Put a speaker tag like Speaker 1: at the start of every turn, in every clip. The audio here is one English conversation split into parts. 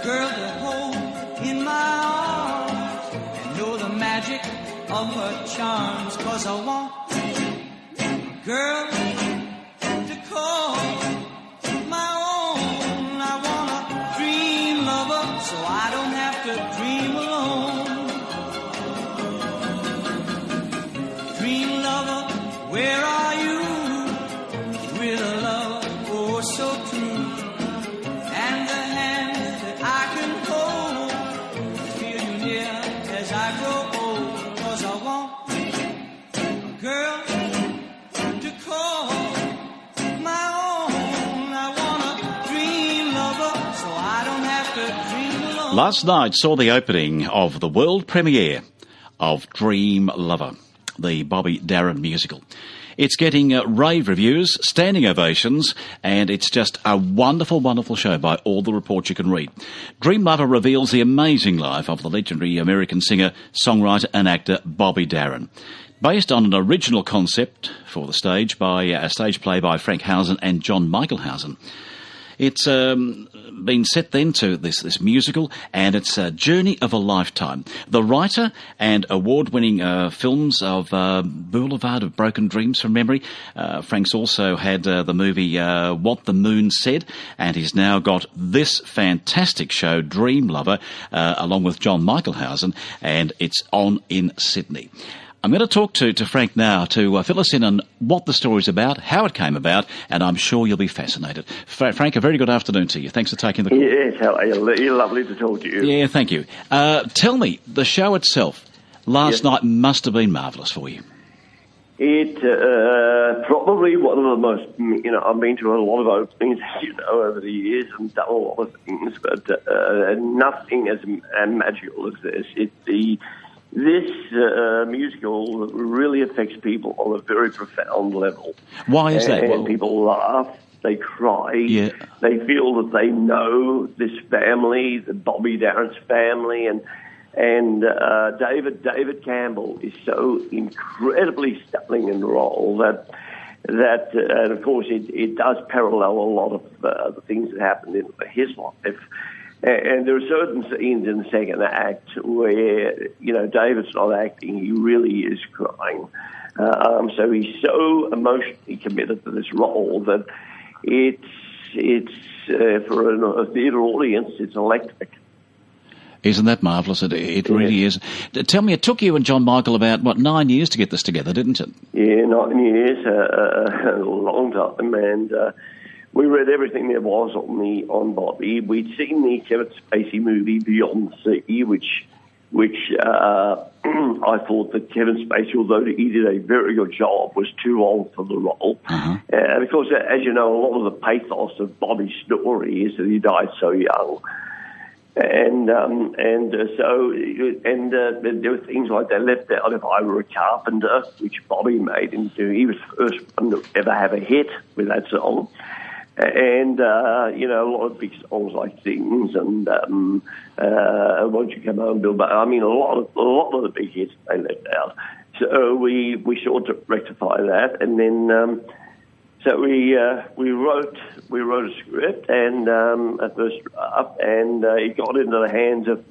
Speaker 1: girl to hold in my arms and know the magic of her charms. 'Cause I want a girl to call my own. I want a dream lover so I don't have to dream alone. Dream lover, where are you? With a love oh so true, and the hand that I can hold, feel you near as I grow old. 'Cause I want a girl to call my own. I want a dream lover so I don't have to dream alone.
Speaker 2: Last night saw the opening of the world premiere of Dream Lover, the Bobby Darin musical. It's getting rave reviews, standing ovations, and it's just a wonderful, wonderful show by all the reports you can read. Dream Lover reveals the amazing life of the legendary American singer, songwriter and actor Bobby Darin. Based on an original concept for the stage by a stage play by Frank Howson and John Michael Howson. It's been set then to this musical, and it's a journey of a lifetime. The writer and award-winning films of Boulevard of Broken Dreams from memory. Frank's also had the movie What the Moon Said, and he's now got this fantastic show, Dream Lover, along with John Michael Howson, and it's on in Sydney. I'm going to talk to Frank now to fill us in on what the story's about, how it came about, and I'm sure you'll be fascinated. Frank, a very good afternoon to you. Thanks for taking the call.
Speaker 3: Yes, how are you? You're lovely to talk to you.
Speaker 2: Yeah, thank you. Tell me, the show itself, last night must have been marvellous for you.
Speaker 3: It probably one of the most, I've been to a lot of openings, over the years and done a lot of things, but nothing as magical as this. This musical really affects people on a very profound level.
Speaker 2: Why is that?
Speaker 3: And people laugh, they cry, they feel that they know this family, the Bobby Darin's family, and David Campbell is so incredibly stunning in the role that and of course it does parallel a lot of the things that happened in his life. And there are certain scenes in the second act where, David's not acting, he really is crying. So he's so emotionally committed to this role that it's for a theatre audience, it's electric.
Speaker 2: Isn't that marvellous? It really is. Tell me, it took you and John Michael about, 9 years to get this together, didn't it?
Speaker 3: Yeah, 9 years, a long time, and we read everything there was on Bobby. We'd seen the Kevin Spacey movie Beyond the Sea, which I thought that Kevin Spacey, although he did a very good job, was too old for the role.
Speaker 2: Uh-huh.
Speaker 3: And of course, as you know, a lot of the pathos of Bobby's story is that he died so young. And there were things like they left out If I Were a Carpenter, which Bobby made him do. He was the first one to ever have a hit with that song. And, a lot of big songs like Things and Won't You Come Home, Bill? But I mean, a lot of the big hits they left out. So we sought to rectify that, and then we wrote a script and at first draft, and it got into the hands of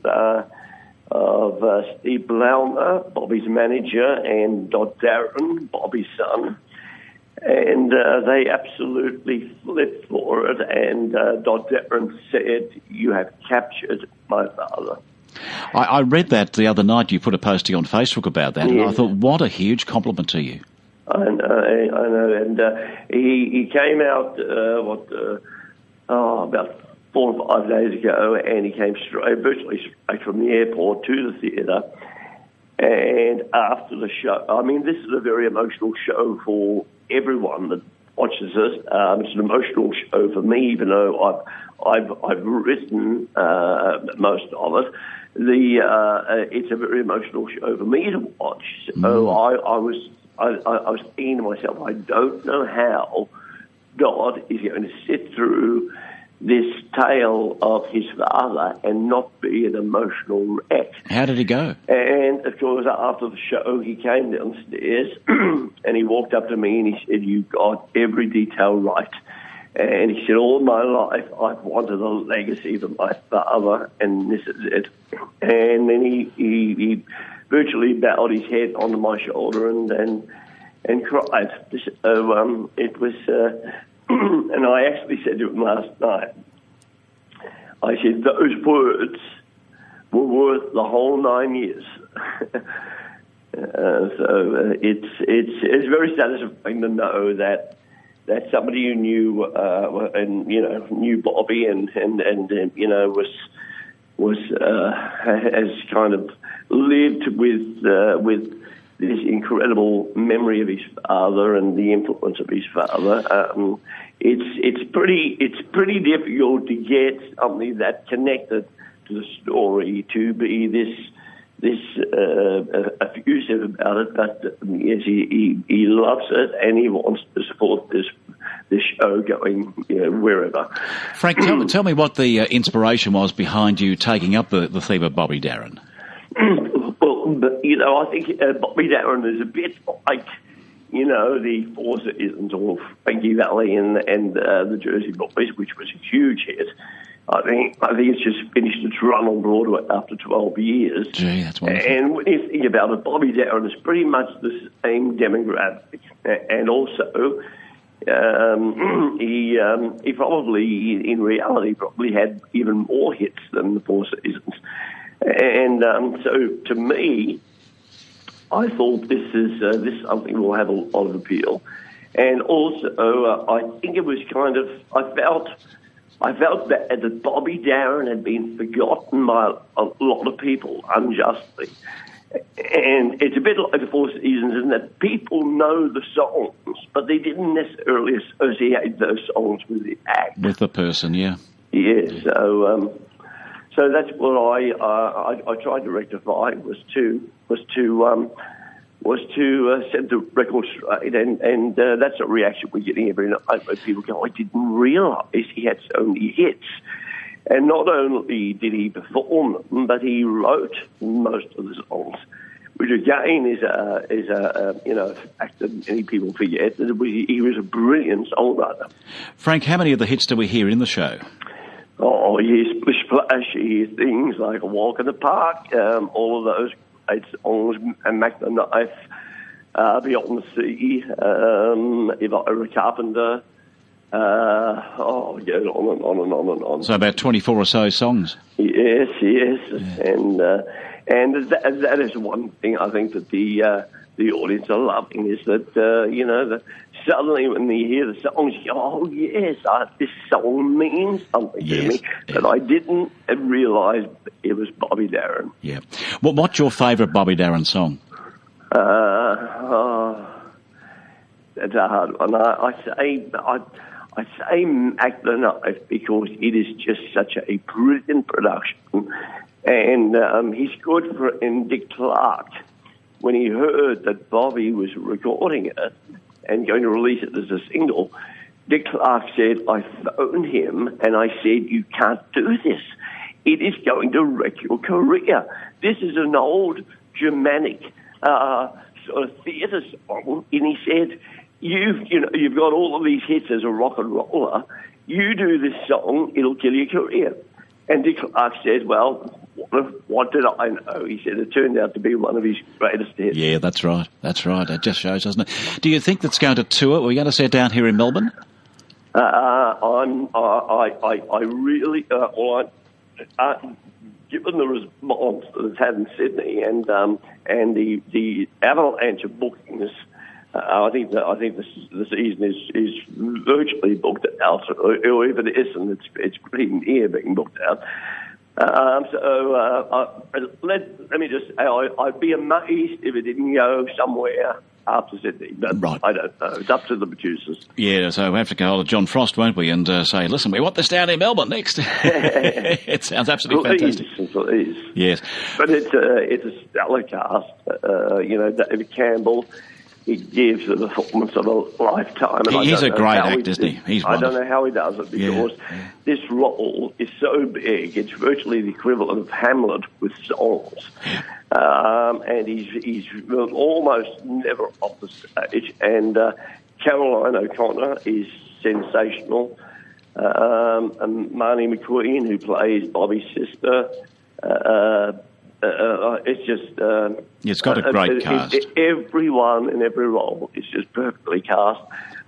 Speaker 3: Steve Blauner, Bobby's manager, and Dot Darin, Bobby's son. And they absolutely flipped for it, and Dot Darin said, "You have captured my father."
Speaker 2: I read that the other night. You put a posting on Facebook about that, and I thought, what a huge compliment to you.
Speaker 3: I know, and he came out, about 4 or 5 days ago, and he came virtually straight from the airport to the theatre. And after the show, I mean, this is a very emotional show for everyone that watches this. It's an emotional show for me, even though I've written most of it. It's a very emotional show for me to watch. So I was thinking to myself, I don't know how God is going to sit through this tale of his father and not be an emotional wreck.
Speaker 2: How did he go?
Speaker 3: And, of course, after the show, he came downstairs and he walked up to me and he said, "You got every detail right." And he said, all my life I've wanted a legacy for my father, and this is it. And then he virtually bowed his head onto my shoulder and cried. So it was, and I actually said to him last night, I said, those words were worth the whole 9 years. So it's very satisfying to know that somebody who knew knew Bobby and has kind of lived with this incredible memory of his father and the influence of his father. It's pretty difficult to get something that connected to the story to be this effusive about it, but yes, he loves it and he wants to support this show going wherever.
Speaker 2: Frank, tell me what the inspiration was behind you taking up the theme of Bobby Darin.
Speaker 3: Well, I think Bobby Darin is a bit like the Four Seasons or Frankie Valli and the Jersey Boys, which was a huge hit. I think it's just finished its run on Broadway after 12 years.
Speaker 2: Gee, that's wonderful.
Speaker 3: And when you think about it, Bobby Darin is pretty much the same demographic. And also, he probably, in reality, probably had even more hits than the Four Seasons. And so, to me, I thought this something will have a lot of appeal. And also, I think it was kind of, I felt that Bobby Darin had been forgotten by a lot of people unjustly. And it's a bit like the Four Seasons in that people know the songs, but they didn't necessarily associate those songs with the act.
Speaker 2: With the person, yeah.
Speaker 3: Yes, so that's what I tried to rectify was to set the record straight, and that's a reaction we're getting every night where people go, I didn't realise he had so many hits. And not only did he perform them, but he wrote most of the songs, which again is a fact that many people forget, that he was a brilliant songwriter.
Speaker 2: Frank, how many of the hits do we hear in the show?
Speaker 3: Oh, yes, Splish Splash, you hear things like A Walk in the Park, all of those great songs, and Mac the Knife, Beyond the Sea, If I Were a Carpenter, on and on and on.
Speaker 2: So about 24 or so songs.
Speaker 3: Yes, yeah. And that is one thing I think that the audience are loving is that suddenly when they hear the songs, you go, oh yes, this song means something to me, but I didn't realise it was Bobby Darin.
Speaker 2: Yeah. What's your favourite Bobby Darin song?
Speaker 3: That's a hard one. I say Mac the Knife because it is just such a brilliant production, and he's good for. And Dick Clark, when he heard that Bobby was recording it and going to release it as a single, Dick Clark said, I phoned him and I said, you can't do this. It is going to wreck your career. This is an old Germanic sort of theatre song, and he said, you've got all of these hits as a rock and roller. You do this song, it'll kill your career. And Dick Clark said, well, what did I know? He said it turned out to be one of his greatest hits.
Speaker 2: Yeah, that's right. It just shows, doesn't it? Do you think that's going to tour? Are we going to see it down here in Melbourne?
Speaker 3: Given the response that it's had in Sydney and the avalanche of bookings, I think the season is virtually booked out, or if it isn't, it's pretty near being booked out. Let me just say, I'd be amazed if it didn't go somewhere after Sydney, but right. I don't know. It's up to the producers.
Speaker 2: Yeah, so we have to get hold of John Frost, won't we, and say, listen, we want this down in Melbourne next. It sounds absolutely fantastic.
Speaker 3: Please.
Speaker 2: Yes.
Speaker 3: But it's a stellar cast. David Campbell, he gives the performance of a lifetime. And
Speaker 2: he's a great actor, isn't he? He's wonderful.
Speaker 3: I don't know how he does it because this role is so big. It's virtually the equivalent of Hamlet with songs. And he's almost never off the stage. And Caroline O'Connor is sensational. and Marnie McQueen, who plays Bobby's sister. It's just...
Speaker 2: it's got a great cast.
Speaker 3: Everyone in every role is just perfectly cast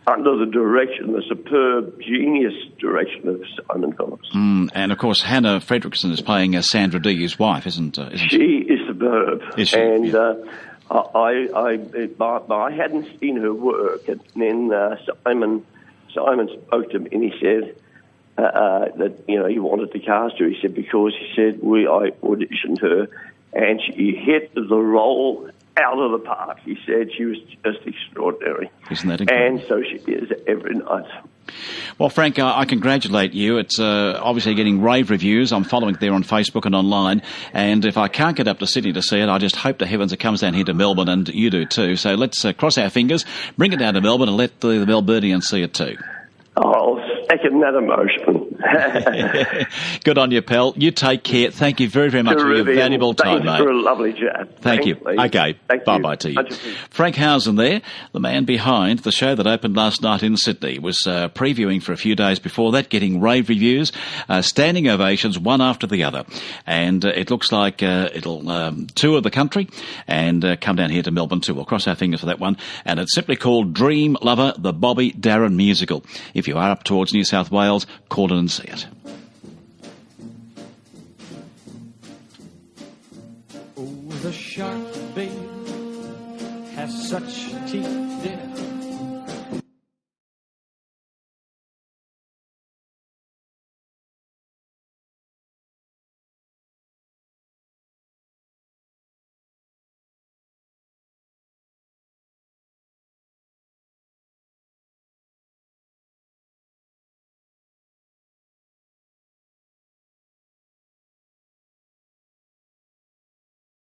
Speaker 3: under the direction, the superb genius direction of Simon Phillips.
Speaker 2: And, of course, Hannah Fredrickson is playing Sandra Dee, his wife, isn't she?
Speaker 3: She is superb.
Speaker 2: Is she?
Speaker 3: And
Speaker 2: yeah.
Speaker 3: I hadn't seen her work, and then Simon spoke to me, and he said that, you know, he wanted to cast her. He said, because he said, I auditioned her, and she hit the role out of the park. He said she was just extraordinary.
Speaker 2: Isn't that incredible?
Speaker 3: And so she is every night.
Speaker 2: Well, Frank, I congratulate you. It's obviously getting rave reviews. I'm following it there on Facebook and online. And if I can't get up to Sydney to see it, I just hope to heavens it comes down here to Melbourne, and you do too. So let's cross our fingers, bring it down to Melbourne, and let the Melburnians see it too.
Speaker 3: I'll second that emotion.
Speaker 2: Good on you, pal. You take care. Thank you very, very much for your valuable time, mate.
Speaker 3: Thanks for a lovely chat.
Speaker 2: Thank you.
Speaker 3: Leigh.
Speaker 2: Okay. Bye-bye to you. Frank Howson there, the man behind the show that opened last night in Sydney, was previewing for a few days before that, getting rave reviews, standing ovations, one after the other. And it looks like it'll tour the country and come down here to Melbourne too. We'll cross our fingers for that one. And it's simply called Dream Lover, the Bobby Darin musical. If you are up towards New South Wales, call in and see it.
Speaker 1: Oh, the shark, babe, has such teeth, dear.